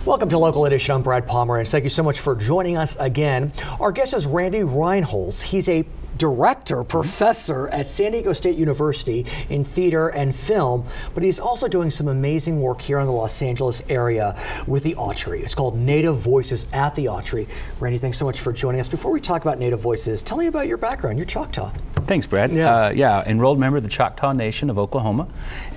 Welcome to Local Edition. I'm Brad Pomerantz. Thank you so much for joining us again. Our guest is Randy Reinholz. He's a director, professor at San Diego State University in theater and film, but he's also doing some amazing work here in the Los Angeles area with the Autry. It's called Native Voices at the Autry. Randy, thanks so much for joining us. Before we talk about Native Voices, tell me about your background. You're Choctaw. Thanks, Brad. Yeah, enrolled member of the Choctaw Nation of Oklahoma,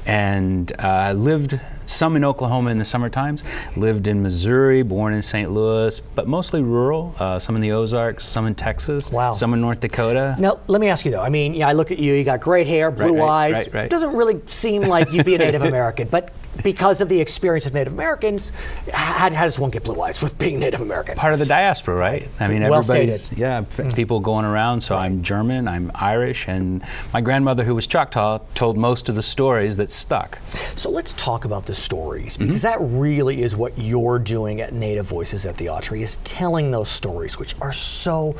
and lived some in Oklahoma in the summer times, lived in Missouri, born in St. Louis, but mostly rural, some in the Ozarks, some in Texas, some in North Dakota. Now, let me ask you though, I mean, I look at you, you got great hair, blue eyes, doesn't really seem like you'd be a Native American, but because of the experience of Native Americans, how does one get blue eyes with being Native American? Part of the diaspora, right? I mean, everybody's, people going around, so I'm German, I'm Irish, and my grandmother, who was Choctaw, told most of the stories that stuck. So let's talk about the stories, because that really is what you're doing at Native Voices at the Autry, is telling those stories, which are so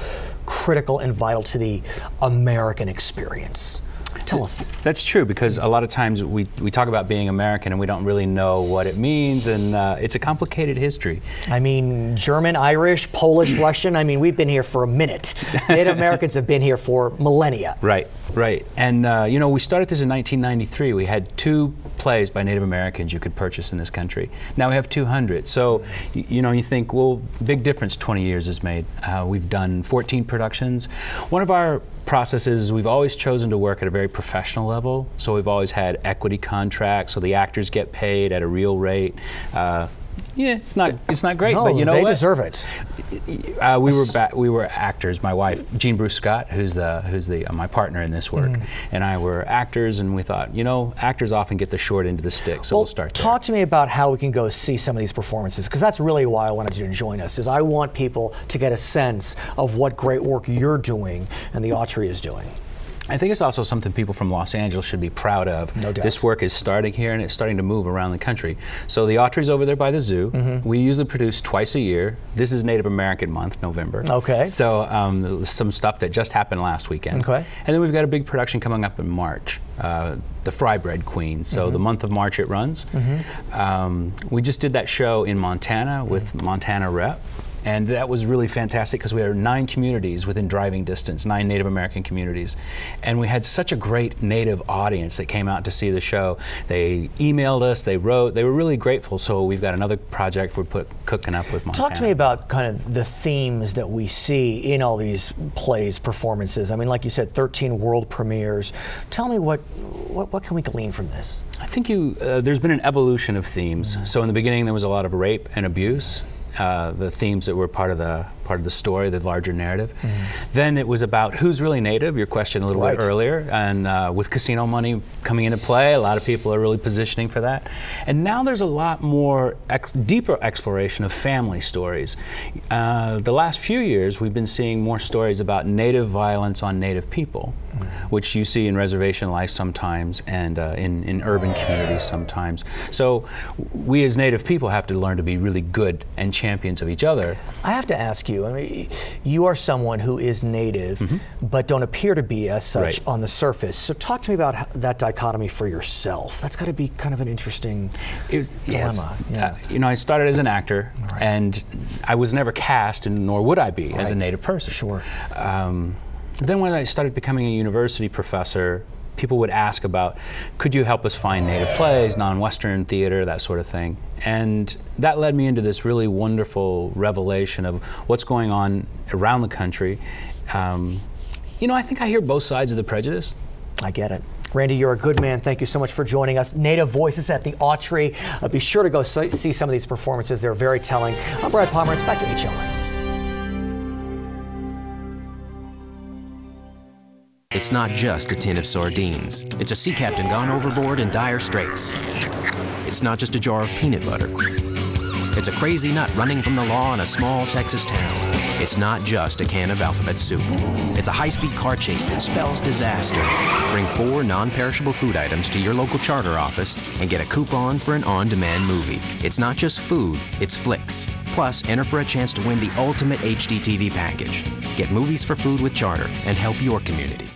critical and vital to the American experience. Tell us. That's true, because a lot of times we talk about being American and we don't really know what it means, and it's a complicated history. I mean, German, Irish, Polish, Russian, I mean, we've been here for a minute. Native Americans have been here for millennia. Right. And, you know, we started this in 1993. We had 2 plays by Native Americans you could purchase in this country. Now we have 200. So, you know, you think, well, big difference 20 years has made. We've done 14 productions. One of our processes is we've always chosen to work at a very professional level. So we've always had equity contracts, so the actors get paid at a real rate. Yeah, it's not great, but you know they what? Deserve it. We were actors. My wife, Jean Bruce Scott, who's my partner in this work, and I were actors, and we thought, you know, actors often get the short end of the stick, so we'll start there. Talk to me about how we can go see some of these performances, because that's really why I wanted you to join us. Is I want people to get a sense of what great work you're doing and the Autry is doing. I think it's also something people from Los Angeles should be proud of. No doubt. This work is starting here, and it's starting to move around the country. So the Autry's over there by the zoo. We usually produce twice a year. This is Native American Month, November. Okay. So some stuff that just happened last weekend. Okay. And then we've got a big production coming up in March, the Fry Bread Queen. So the month of March it runs. We just did that show in Montana with Montana Rep. And that was really fantastic because we had 9 communities within driving distance, 9 Native American communities. And we had such a great Native audience that came out to see the show. They emailed us, they wrote, they were really grateful. So we've got another project we're cooking up with Montana. Talk to me about kind of the themes that we see in all these plays, performances. I mean, like you said, 13 world premieres. Tell me what can we glean from this? I think there's been an evolution of themes. So in the beginning there was a lot of rape and abuse. The themes that were part of the story, the larger narrative. Then it was about who's really Native, your question a little bit earlier, and with casino money coming into play, a lot of people are really positioning for that. And now there's a lot more deeper exploration of family stories. The last few years we've been seeing more stories about Native violence on Native people, which you see in reservation life sometimes, and in urban communities sometimes. So we as Native people have to learn to be really good and champions of each other. I have to ask you, I mean, you are someone who is Native, but don't appear to be as such on the surface. So talk to me about that dichotomy for yourself. That's got to be kind of an interesting dilemma. Yes. You know, I started as an actor, and I was never cast, and nor would I be as a Native person. Sure. Then when I started becoming a university professor, people would ask about, could you help us find Native plays, non-Western theater, that sort of thing. And that led me into this really wonderful revelation of what's going on around the country. You know, I think I hear both sides of the prejudice. I get it. Randy, you're a good man. Thank you so much for joining us. Native Voices at the Autry. Be sure to go see some of these performances. They're very telling. I'm Brad Pomerantz. Back to HLN. It's not just a tin of sardines. It's a sea captain gone overboard in dire straits. It's not just a jar of peanut butter. It's a crazy nut running from the law in a small Texas town. It's not just a can of alphabet soup. It's a high-speed car chase that spells disaster. Bring 4 non-perishable food items to your local charter office and get a coupon for an on-demand movie. It's not just food, it's flicks. Plus, enter for a chance to win the ultimate HD TV package. Get movies for food with Charter and help your community.